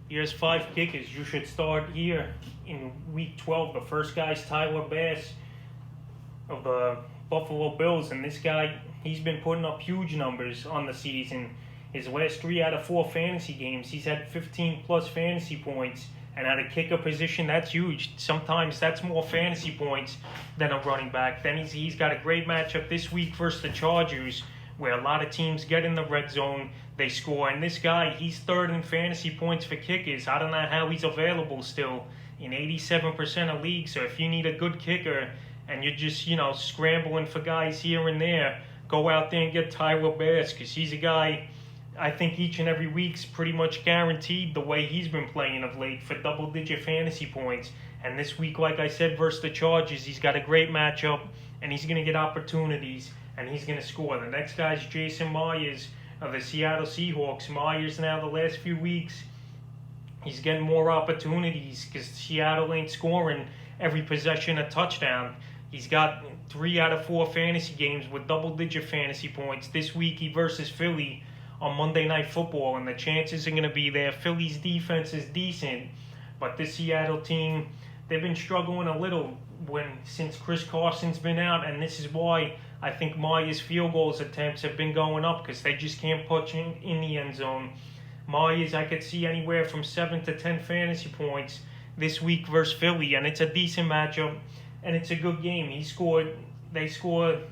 Here's 5 kickers you should start here in week 12. The first guy's Tyler Bass of the Buffalo Bills, and this guy, he's been putting up huge numbers on the season. His last 3 out of 4 fantasy games, he's had 15 plus fantasy points, and at a kicker position, that's huge. Sometimes that's more fantasy points than a running back. Then he's got a great matchup this week versus the Chargers, where a lot of teams get in the red zone, they score. And this guy, he's third in fantasy points for kickers. I don't know how he's available still in 87% of leagues. So if you need a good kicker and you're just, scrambling for guys here and there, go out there and get Tyler Bass, because he's a guy I think each and every week's pretty much guaranteed, the way he's been playing of late, for double-digit fantasy points. And this week, like I said, versus the Chargers, he's got a great matchup, and he's going to get opportunities, and he's going to score. The next guy's Jason Myers of the Seattle Seahawks. Myers now, the last few weeks, he's getting more opportunities because Seattle ain't scoring every possession a touchdown. He's got 3 out of 4 fantasy games with double-digit fantasy points. This week, he versus Philly on Monday Night Football, and the chances are going to be there. Philly's defense is decent, but this Seattle team, they've been struggling a little since Chris Carson's been out, and this is why I think Myers' field goals attempts have been going up, because they just can't punch in the end zone. Myers, I could see anywhere from 7 to 10 fantasy points this week versus Philly, and it's a decent matchup, and it's a good game. They scored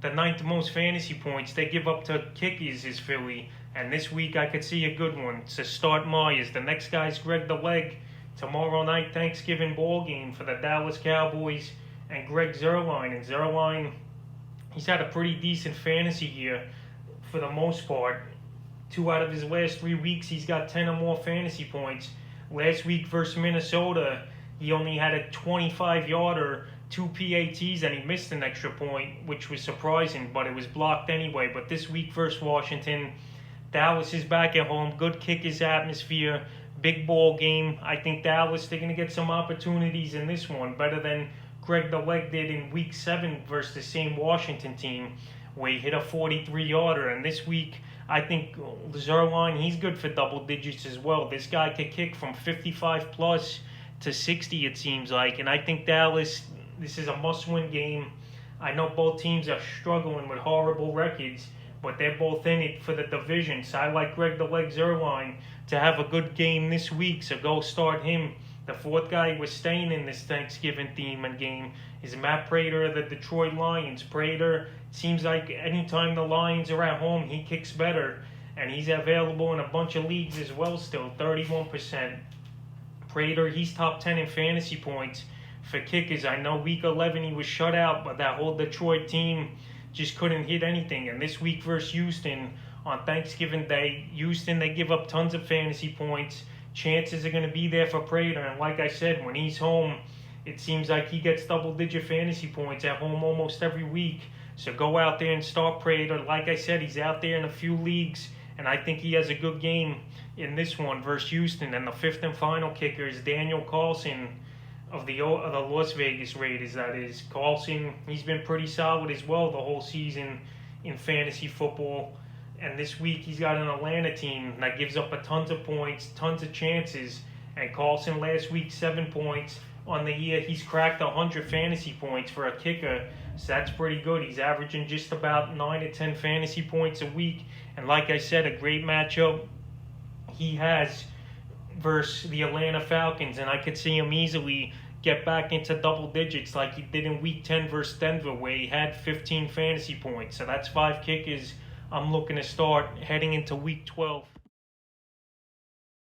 the 9th most fantasy points they give up to kickers is Philly. And this week I could see a good one to start Myers. The next guy's Greg the Leg. Tomorrow night, Thanksgiving ball game for the Dallas Cowboys and Greg Zuerlein. And Zuerlein, he's had a pretty decent fantasy year for the most part. 2 out of his last 3 weeks, he's got 10 or more fantasy points. Last week versus Minnesota, he only had a 25-yarder, 2 PATs, and he missed an extra point, which was surprising, but it was blocked anyway. But this week versus Washington, Dallas is back at home. Good kickers atmosphere, big ball game. I think Dallas, they're going to get some opportunities in this one, better than Greg the Leg did in week 7 versus the same Washington team, where he hit a 43-yarder. And this week, I think Zuerlein, he's good for double digits as well. This guy could kick from 55 plus to 60, it seems like. And I think Dallas, this is a must-win game. I know both teams are struggling with horrible records, but they're both in it for the division. So I like Greg the Leg Zuerlein to have a good game this week, so go start him. The 4th guy we're staying in this Thanksgiving theme and game is Matt Prater of the Detroit Lions. Prater, seems like anytime the Lions are at home, he kicks better, and he's available in a bunch of leagues as well still, 31%. Prater, he's top 10 in fantasy points for kickers. I know week 11 he was shut out, but that whole Detroit team just couldn't hit anything. And this week versus Houston on Thanksgiving Day, Houston, they give up tons of fantasy points. Chances are going to be there for Prater, and like I said, when he's home, it seems like he gets double-digit fantasy points at home almost every week. So go out there and start Prater. Like I said, he's out there in a few leagues, and I think he has a good game in this one versus Houston. And the 5th and final kicker is Daniel Carlson of the Las Vegas Raiders, that is. Carlson, he's been pretty solid as well the whole season in fantasy football. And this week he's got an Atlanta team that gives up a tons of points, tons of chances. And Carlson last week, 7 points. On the year, he's cracked 100 fantasy points for a kicker. So that's pretty good. He's averaging just about 9 to 10 fantasy points a week. And like I said, a great matchup he has versus the Atlanta Falcons. And I could see him easily get back into double digits like he did in week 10 versus Denver, where he had 15 fantasy points. So that's 5 kickers I'm looking to start heading into week 12.